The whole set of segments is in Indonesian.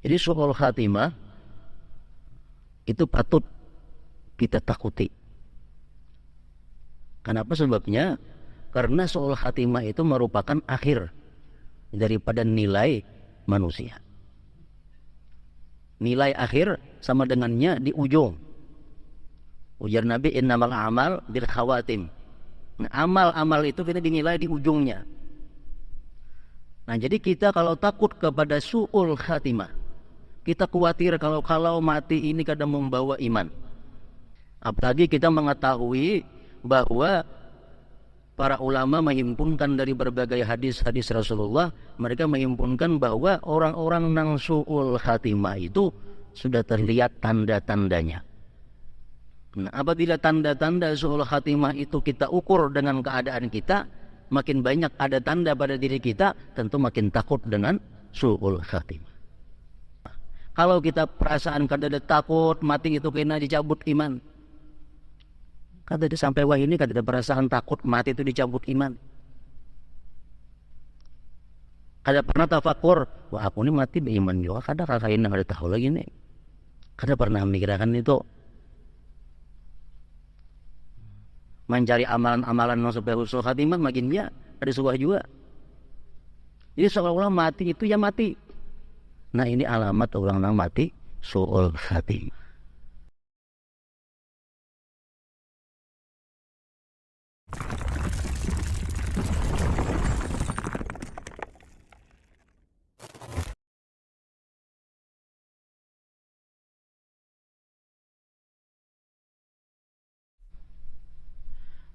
Jadi su'ul khatimah itu patut kita takuti. Kenapa sebabnya? Karena su'ul khatimah itu merupakan akhir daripada nilai manusia. Nilai akhir sama dengannya di ujung. Ujar Nabi, innamal amal bil khawatim. Nah, amal-amal itu kita dinilai di ujungnya. Nah, jadi kita kalau takut kepada su'ul khatimah, kita khawatir kalau mati ini kadang membawa iman. Apalagi kita mengetahui bahwa para ulama menghimpunkan dari berbagai hadis-hadis Rasulullah, mereka menghimpunkan bahwa orang-orang nang su'ul khatimah itu sudah terlihat tanda-tandanya. Nah, apabila tanda-tanda su'ul khatimah itu kita ukur dengan keadaan kita, makin banyak ada tanda pada diri kita, tentu makin takut dengan su'ul khatimah. Kalau kita perasaan kada takut mati itu kena dicabut iman, kada ada sampai wah ini kada ada perasaan takut mati itu dicabut iman. Kada pernah tafakur, wah aku ini mati beriman juga, kada kakain kada tahu lagi nih. Kada pernah mikirkan itu. Mencari amalan-amalan supaya husnul khatimah makin ya ada sebuah juga. Jadi seolah-olah mati itu ya mati. Nah, ini alamat orang yang mati su'ul khatimah.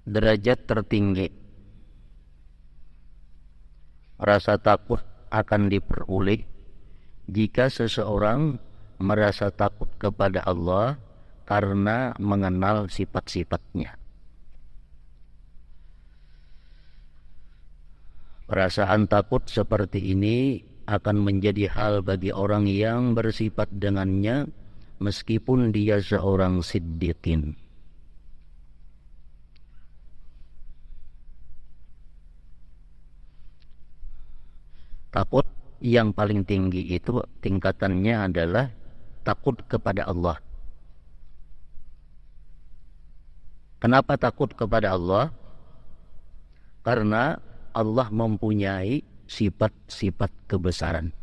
Derajat tertinggi, rasa takut akan diperoleh jika seseorang merasa takut kepada Allah karena mengenal sifat-sifatnya. Perasaan takut seperti ini akan menjadi hal bagi orang yang bersifat dengannya meskipun dia seorang siddiqin. Takut yang paling tinggi itu tingkatannya adalah takut kepada Allah. Kenapa takut kepada Allah? Karena Allah mempunyai sifat-sifat kebesaran.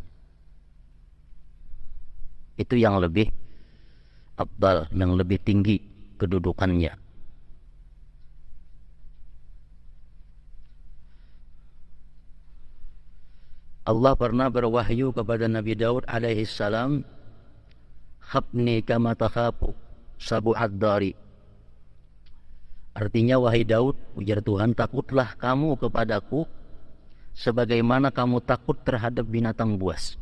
Itu yang lebih afdal, yang lebih tinggi kedudukannya. Allah pernah berwahyu kepada Nabi Daud alaihi salam, "Khabni kama takhafu sabu'ad dari." Artinya, wahai Daud, ujar Tuhan, takutlah kamu kepadaku sebagaimana kamu takut terhadap binatang buas.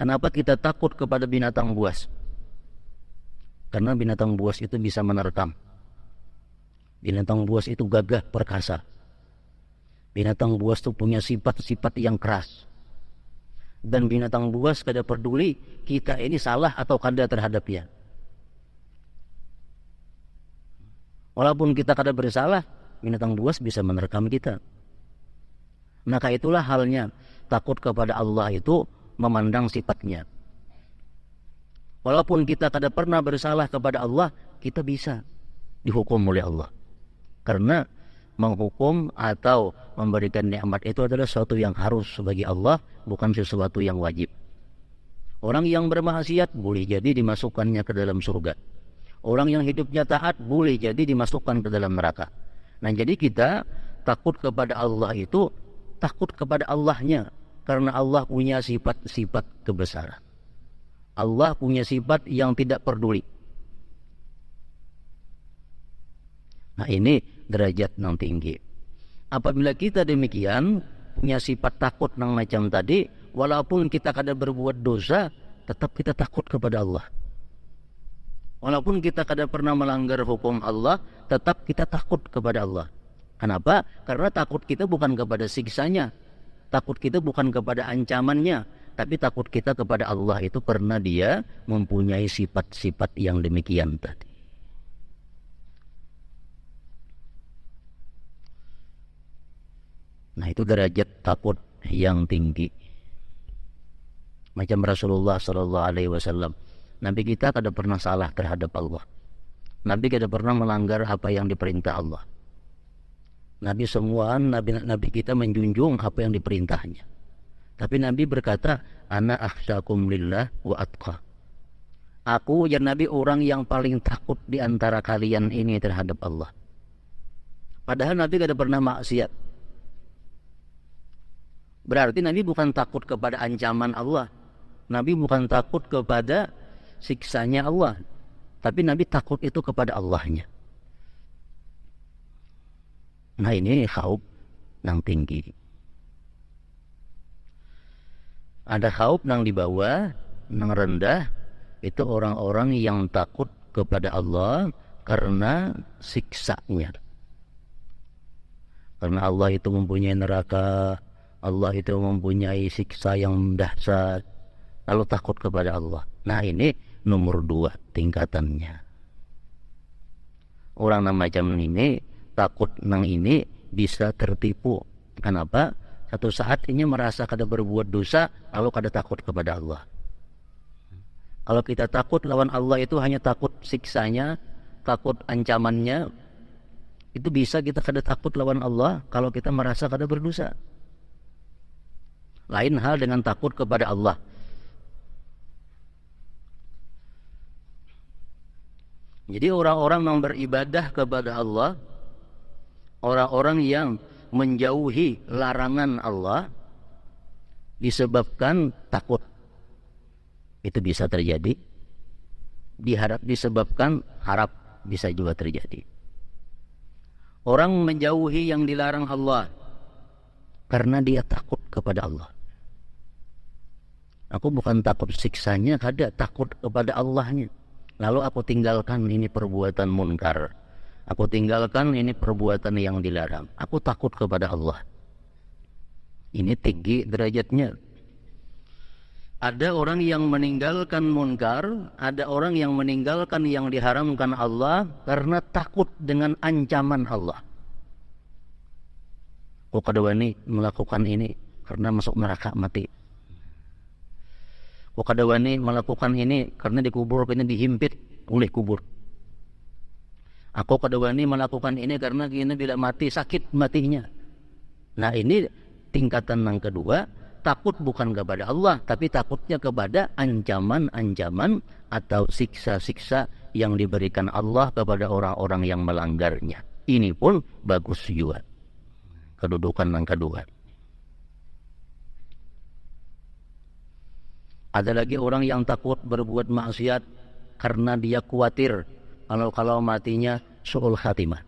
Kenapa kita takut kepada binatang buas? Karena binatang buas itu bisa menerkam. Binatang buas itu gagah perkasa. Binatang buas itu punya sifat-sifat yang keras. Dan binatang buas kada peduli kita ini salah atau kada terhadapnya. Walaupun kita kada bersalah, binatang buas bisa menerkam kita. Maka itulah halnya takut kepada Allah itu memandang sifatnya. Walaupun kita kada pernah bersalah kepada Allah, kita bisa dihukum oleh Allah. Karena menghukum atau memberikan nikmat itu adalah sesuatu yang harus bagi Allah, bukan sesuatu yang wajib. Orang yang bermaksiat boleh jadi dimasukkannya ke dalam surga. Orang yang hidupnya taat boleh jadi dimasukkan ke dalam neraka. Nah, jadi kita takut kepada Allah itu takut kepada Allahnya, karena Allah punya sifat-sifat kebesaran. Allah punya sifat yang tidak peduli. Nah, ini derajat yang tinggi. Apabila kita demikian punya sifat takut yang macam tadi, walaupun kita kada berbuat dosa, tetap kita takut kepada Allah. Walaupun kita kada pernah melanggar hukum Allah, tetap kita takut kepada Allah. Kenapa? Karena takut kita bukan kepada siksanya, takut kita bukan kepada ancamannya, tapi takut kita kepada Allah itu karena Dia mempunyai sifat-sifat yang demikian tadi. Nah, itu derajat takut yang tinggi. Macam Rasulullah Sallallahu Alaihi Wasallam, Nabi kita kada pernah salah terhadap Allah. Nabi kada pernah melanggar apa yang diperintah Allah. Nabi semua nabi kita menjunjung apa yang diperintahnya. Tapi Nabi berkata, ana akhsyakum lillah wa atqa. Aku ya Nabi orang yang paling takut di antara kalian ini terhadap Allah. Padahal Nabi kada pernah maksiat. Berarti Nabi bukan takut kepada ancaman Allah. Nabi bukan takut kepada siksanya Allah. Tapi Nabi takut itu kepada Allahnya. Nah ini khauf nang tinggi. Ada khauf nang di bawah, nang rendah. Itu orang-orang yang takut kepada Allah karena siksanya. Karena Allah itu mempunyai neraka, Allah itu mempunyai siksa yang dahsyat, lalu takut kepada Allah. Nah ini nomor 2 tingkatannya. Orang yang macam ini, takut nang ini bisa tertipu. Kenapa? Satu saat ini merasa kada berbuat dosa, lalu kada takut kepada Allah. Kalau kita takut lawan Allah itu hanya takut siksanya, takut ancamannya, itu bisa kita kada takut lawan Allah kalau kita merasa kada berdosa. Lain hal dengan takut kepada Allah. Jadi orang-orang yang beribadah kepada Allah, orang-orang yang menjauhi larangan Allah disebabkan takut. Itu bisa terjadi. Disebabkan harap, bisa juga terjadi. Orang menjauhi yang dilarang Allah karena dia takut kepada Allah. Aku bukan takut siksanya, kada takut kepada Allahnya. Lalu aku tinggalkan ini perbuatan munkar. Aku tinggalkan ini perbuatan yang dilarang. Aku takut kepada Allah. Ini tinggi derajatnya. Ada orang yang meninggalkan munkar, ada orang yang meninggalkan yang diharamkan Allah karena takut dengan ancaman Allah. Kok kada wani melakukan ini karena masuk neraka mati. Kok kada wani melakukan ini karena dikubur, kena dihimpit oleh kubur. Aku kada wani melakukan ini karena kena bila mati sakit matinya. Nah ini tingkatan yang kedua. Takut bukan kepada Allah, tapi takutnya kepada ancaman-ancaman atau siksa-siksa yang diberikan Allah kepada orang-orang yang melanggarnya. Ini pun bagus juga. Kedudukan yang kedua. Ada lagi orang yang takut berbuat maksiat karena dia khawatir kalau matinya su'ul khatimah.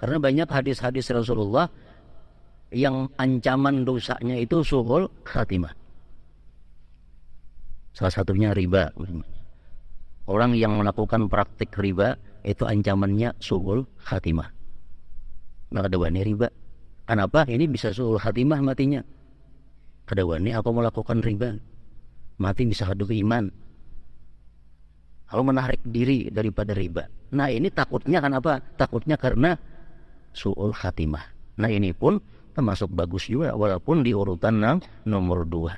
Karena banyak hadis-hadis Rasulullah yang ancaman dosanya itu su'ul khatimah. Salah satunya riba. Orang yang melakukan praktik riba itu ancamannya su'ul khatimah. Maka dawani riba. Kenapa? Ini bisa su'ul khatimah matinya. Kadawani aku melakukan riba, mati bisa hadup iman. Lalu menarik diri daripada riba. Nah ini takutnya kenapa? Takutnya karena su'ul khatimah. Nah ini pun termasuk bagus juga walaupun di urutan yang nomor 2.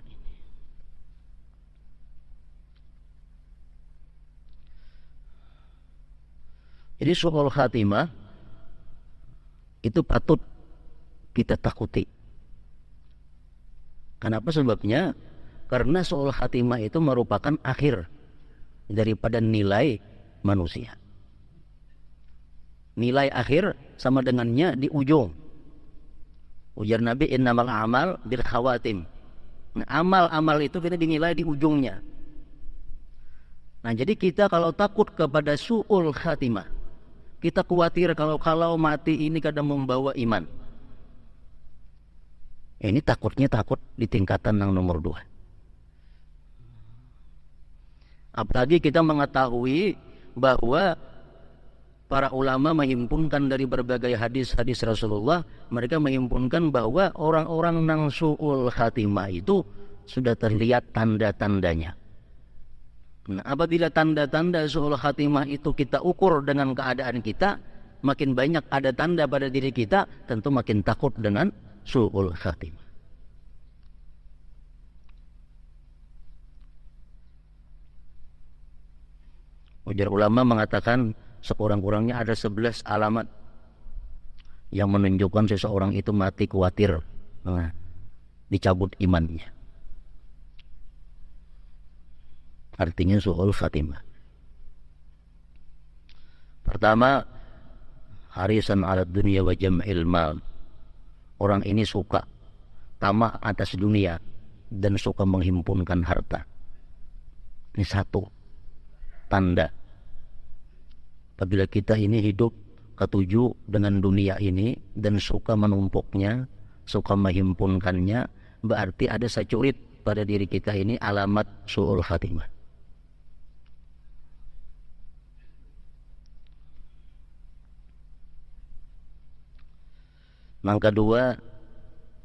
Jadi su'ul khatimah itu patut kita takuti. Kenapa sebabnya? Karena su'ul khatimah itu merupakan akhir daripada nilai manusia. Nilai akhir sama dengannya di ujung. Ujar Nabi, innamal a'mal bil khawatim. Nah, amal-amal itu kita dinilai di ujungnya. Nah, jadi kita kalau takut kepada su'ul khatimah, kita khawatir kalau mati ini kadang membawa iman. Ini takutnya takut di tingkatan yang nomor 2. Apalagi kita mengetahui bahwa para ulama menghimpunkan dari berbagai hadis-hadis Rasulullah, mereka menghimpunkan bahwa orang-orang nang su'ul khatimah itu sudah terlihat tanda-tandanya. Nah, apabila tanda-tanda su'ul khatimah itu kita ukur dengan keadaan kita, makin banyak ada tanda pada diri kita, tentu makin takut dengan su'ul khatimah. Ujar ulama mengatakan sekurang-kurangnya ada 11 alamat yang menunjukkan seseorang itu mati khawatir dicabut imannya. Artinya su'ul khatimah. Pertama, harisan 'ala dunya wa jam'il mal. Orang ini suka tamak atas dunia dan suka menghimpunkan harta. Ini satu tanda apabila kita ini hidup ketujuh dengan dunia ini dan suka menumpuknya, suka menghimpunkannya, berarti ada securit pada diri kita ini alamat su'ul khatimah. Yang kedua,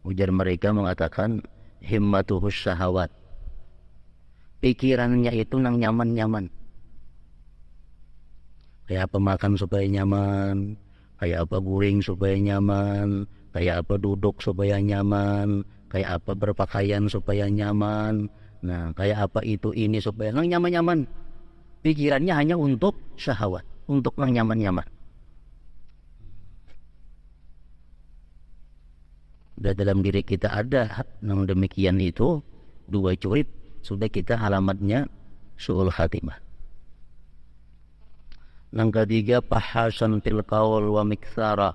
ujar mereka mengatakan himmatuhus syahawat. Pikirannya itu nang nyaman-nyaman. Kayak apa makan supaya nyaman, kayak apa guring supaya nyaman, kayak apa duduk supaya nyaman, kayak apa berpakaian supaya nyaman. Nah, kayak apa itu ini supaya nang nyaman-nyaman. Pikirannya hanya untuk syahwat, untuk nang nyaman-nyaman. Dan dalam diri kita ada yang demikian itu, dua curit, sudah kita alamatnya su'ul khatimah. Yang ketiga, pahasan fil qaul wa miksara.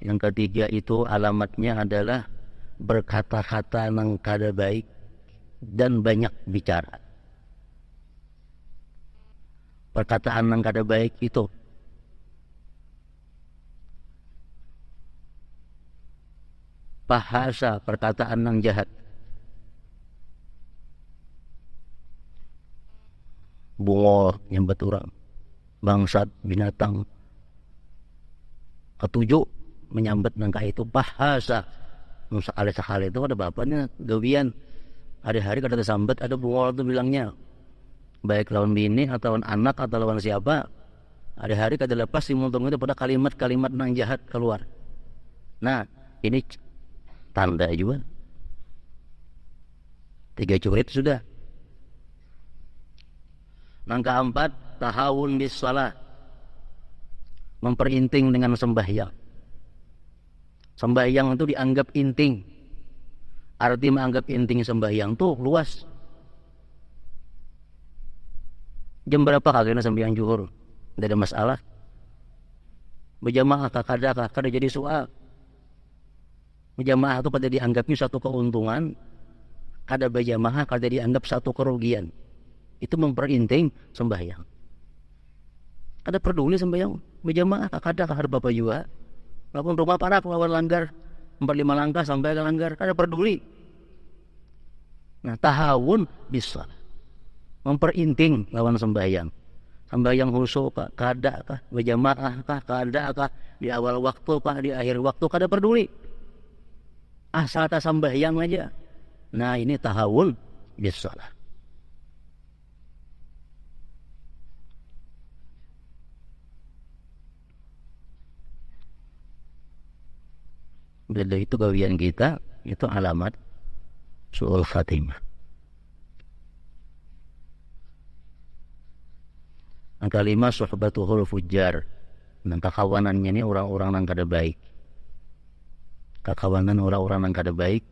Yang ketiga itu alamatnya adalah berkata-kata nang kada baik dan banyak bicara. Perkataan nang kada baik itu bahasa, perkataan nang jahat. Bungol, nyambat orang, bangsat, binatang. Ketujuh, menyambat nangka itu bahasa. Sekali-sekali itu ada bapaknya gawian. Ada hari kada tersambat, ada bungol itu bilangnya. Baik lawan bini atau lawan anak atau lawan siapa. Ada hari kada lepas dimuntung itu pada kalimat-kalimat nang jahat keluar. Nah, ini tanda juga. 3 curit sudah. Yang keempat, tahawun bis shalah. Memperinting dengan sembahyang. Sembahyang itu dianggap inting. Arti menganggap inting sembahyang tuh luas. Jam berapa kagaknya sembahyang zuhur? Tidak ada masalah. Berjamaah kada jadi soal. Berjamaah itu kada dianggapnya satu keuntungan, kada berjamaah kada dianggap satu kerugian. Itu memperinting sembahyang. Kada peduli sembahyang berjamaah kada kahar bapak juga. Walaupun rumah parak lawan langgar 4-5 langkah sampai ke langgar, kada peduli. Nah, tahawun bisa memperinting lawan sembahyang. Sembahyang khusyuk kah, kada kah, berjamaah kah, kada kah, di awal waktu kah, di akhir waktu, kada peduli. Asal tak sembahyang aja. Nah, ini tahawun bisalah. Bila itu gawian kita, itu alamat su'ul khatimah. Yang kelima, suhbatuhul fujjar. Dan kakawanannya ini orang-orang yang kada baik. Kakawanan orang-orang yang kada baik.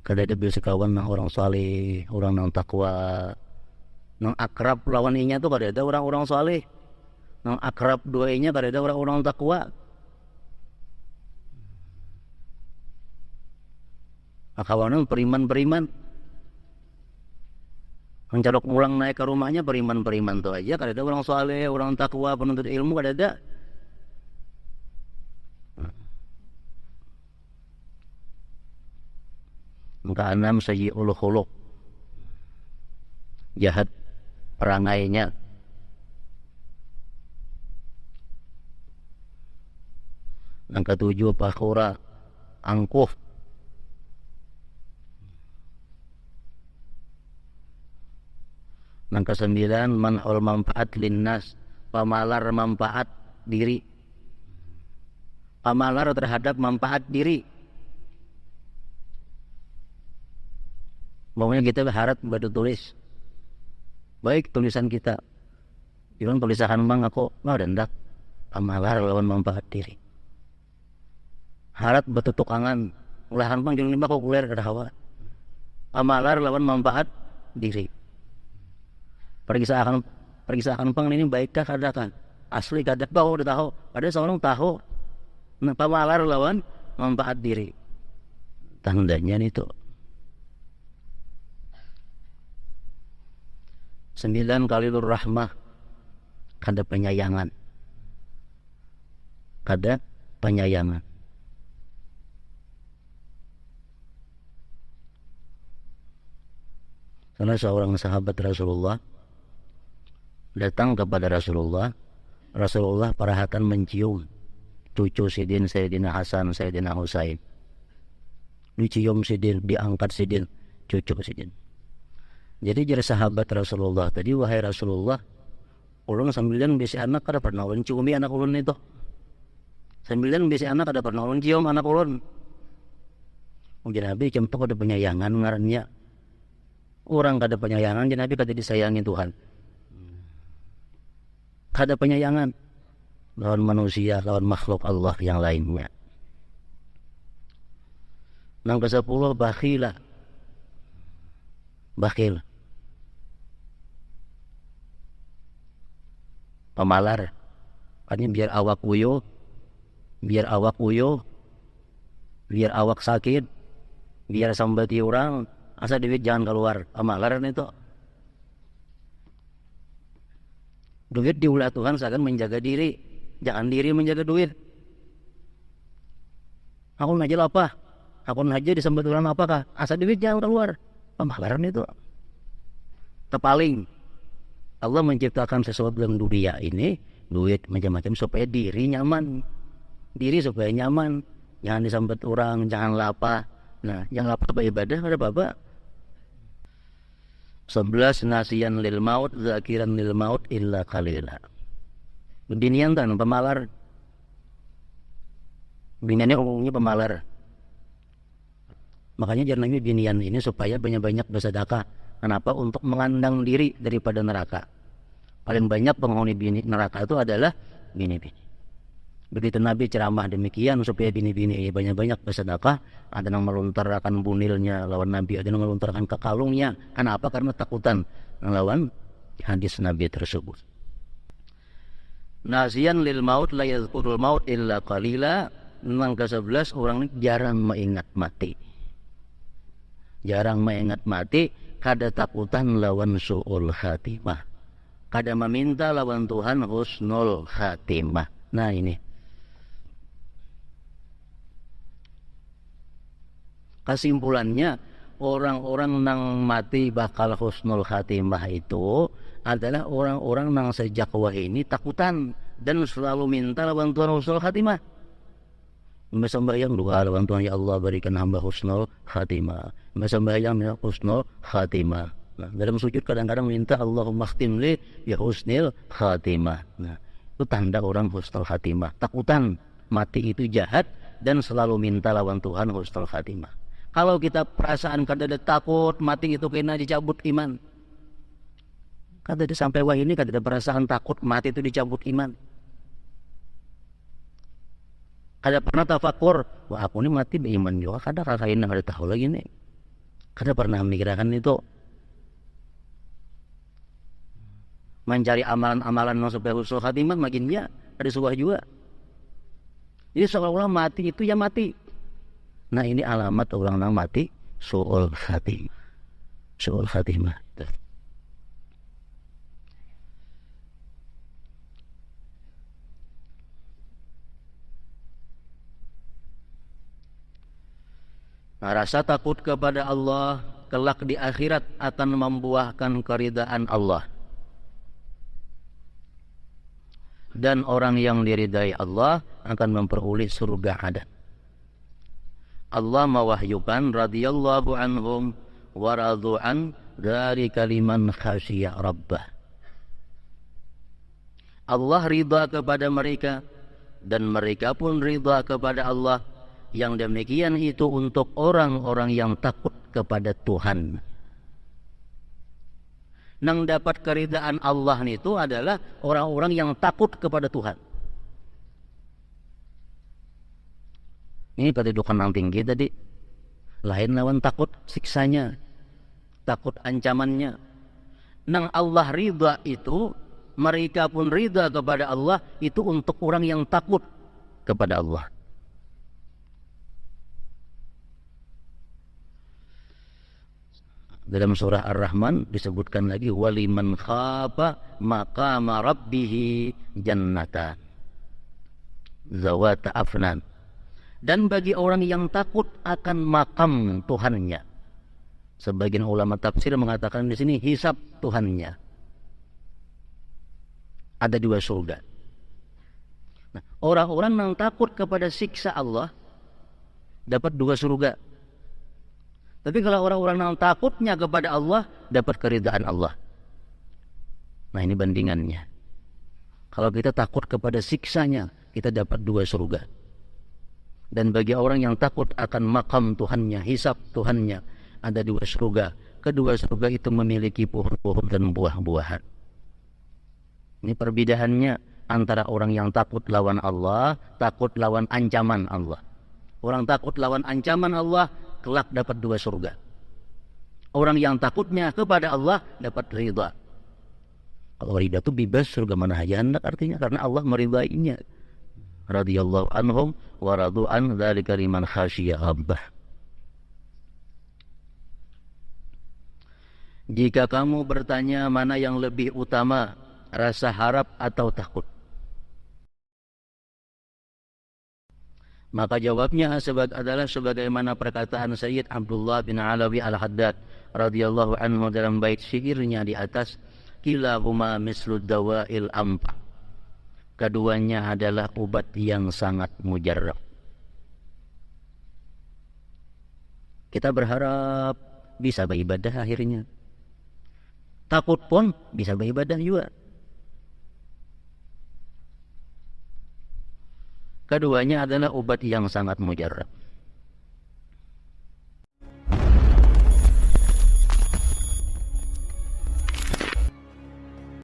Kada ada bisa kawan ng orang saleh, orang nang takwa, nang akrab lawan inya tuh kada ada orang-orang saleh. Nang akrab doainya kada ada orang-orang takwa. Kawanan periman-periman. Mencolok mulang naik ke rumahnya periman-periman tuh aja, kada ada orang saleh, orang takwa, penuntut ilmu kada ada. Keenam, sayyi'ul khuluq, jahat perangainya. Yang ketujuh, fakhura, angkuh. Yang kesembilan, manhul manfaat linnas, pemalar manfaat diri. pamalar terhadap manfaat diri. Pokoknya kita berharap batu tulis, baik tulisan kita, ilang tulisan bang ako, dendak, pamalar lawan manfaat diri. Harap batu tukangan, ulahan bang jangan lima ko kuler kada hawa. Pamalar lawan manfaat diri. Pergisaan pang ini baikkah kada kan? Asli kada bawa udah tahu, padahal seorang tahu. Nah, pamalar lawan manfaat diri. Tandanya itu. 9 kalilur rahmah, kada penyayangan. Kada penyayangan. Salah seorang sahabat Rasulullah datang kepada Rasulullah. Rasulullah perhatian mencium cucu sidin Sayyidina Hasan, Sayyidina Husain. Dicium sidin, diangkat sidin, cucu sidin. Jadi jadi sahabat Rasulullah tadi, wahai Rasulullah, ulun sambilan bisi anak kada pernah ulun ciumi anak ulun itu. Sambilan bisi anak kada pernah ulun cium anak ulun. Ujian Nabi contoh kada penyayangan ngarannya. Orang kada penyayangan, jadi Nabi kada disayangi Tuhan. Kada penyayangan lawan manusia, lawan makhluk Allah yang lainnya. Nang ke-10 bakhila. Bakhil. Pemalar. Artinya biar awak uyo, biar awak sakit, biar sambati orang, asa duit jangan keluar. Pemalaran itu. Duit diulah Tuhan seakan menjaga diri, jangan diri menjaga duit. Aku aja apa? Aku aja disambat orang apakah? Asa duit jangan keluar. Pemalaran itu. Tepaling. Allah menciptakan sesuatu dalam dunia ini, duit macam-macam supaya diri nyaman. Diri supaya nyaman. Jangan disambat orang, jangan lapar. Nah, yang lapar beribadah ada apa-apa. 11 nasiyan lil maut, zakiran lil maut illa qalila. Binian tan pemalar. Biniannya umumnya pemalar. Makanya jangan lagi binian ini supaya banyak-banyak bersedekah. Kenapa? Untuk mengandang diri daripada neraka. Paling banyak penghuni bini neraka itu adalah bini-bini. Begitu Nabi ceramah demikian supaya bini-bini ini banyak-banyak bersedekah. Ada yang melontarkan bunilnya lawan Nabi, ada yang melontarkan ke kalungnya. Kenapa? Karena takutan lawan hadis Nabi tersebut. Nasiyan lil maut la yadhkurul maut illa qalila. Memang ke-11 orang ini jarang mengingat mati. Jarang mengingat mati, kada takutan lawan su'ul khatimah. Kada meminta lawan Tuhan husnul khatimah. Nah ini. Kesimpulannya, orang-orang nang mati bakal husnul khatimah itu adalah orang-orang nang sejak wahai ini takutan dan selalu minta lawan Tuhan husnul khatimah. Sembahyang doa lawan Tuhan, ya Allah berikan hamba husnul khatimah. Sembahyang ya husnul khatimah. Nah, dalam sujud kadang-kadang minta Allahumma khtim li ya husnul khatimah. Nah, itu tanda orang husnul khatimah. Takutan mati itu jahat dan selalu minta lawan Tuhan husnul khatimah. Kalau kita perasaan kada ada takut mati itu kena dicabut iman. Kada ada sampai wah ini kada ada perasaan takut mati itu dicabut iman. Kada pernah tafakur, wah aku ini mati beriman juga, kada kakain kada tahu lagi nih. Kada pernah memikirkan itu. Mencari amalan-amalan supaya husnul khatimah makin ya ada suah juga. Jadi seolah-olah mati itu ya mati. Nah ini alamat orang yang mati su'ul khatimah. Su'ul khatimah. Nah, rasa takut kepada Allah kelak di akhirat akan membuahkan keridaan Allah. Dan orang yang diridai Allah akan memperoleh surga adan. Allah mewahyukan radhiyallahu anhum wa radu'an dari kaliman khasyiya rabbah. Allah ridha kepada mereka dan mereka pun ridha kepada Allah. Yang demikian itu untuk orang-orang yang takut kepada Tuhan. Nang dapat keridaan Allah itu adalah orang-orang yang takut kepada Tuhan. Ini kedudukan yang tinggi tadi. Lain lawan takut siksanya, takut ancamannya. Nang Allah ridha itu, mereka pun ridha kepada Allah, itu untuk orang yang takut kepada Allah. Dalam surah Ar-Rahman disebutkan lagi, waliman khafa maqama rabbih jannatan zawata afnan. Dan bagi orang yang takut akan makam Tuhannya. Sebagian ulama tafsir mengatakan di sini hisab Tuhannya. Ada 2 surga. Nah, orang-orang yang takut kepada siksa Allah dapat 2 surga. Tapi kalau orang-orang yang takutnya kepada Allah dapat keridaan Allah. Nah, ini bandingannya. Kalau kita takut kepada siksanya, kita dapat 2 surga. Dan bagi orang yang takut akan makam Tuhannya, hisab Tuhannya, ada 2 surga. Kedua surga itu memiliki pohon-pohon dan buah-buahan. Ini perbedaannya antara orang yang takut lawan Allah, takut lawan ancaman Allah. Orang takut lawan ancaman Allah, kelak dapat 2 surga. Orang yang takutnya kepada Allah dapat ridha. Kalau ridha itu bebas, surga mana aja hendak artinya, karena Allah meridainya. Radhiyallahu anhum wa radu an dzalika liman khasyiya rabbah. Jika kamu bertanya mana yang lebih utama, rasa harap atau takut, maka jawabnya adalah sebagaimana perkataan Sayyid Abdullah bin Alawi Al-Haddad radhiyallahu anhu dalam bait syairnya di atas, kilahuma mislud dawa'il ampa. Keduanya adalah obat yang sangat mujarrab. Kita berharap bisa beribadah akhirnya. Takut pun bisa beribadah juga. Keduanya adalah obat yang sangat mujarrab.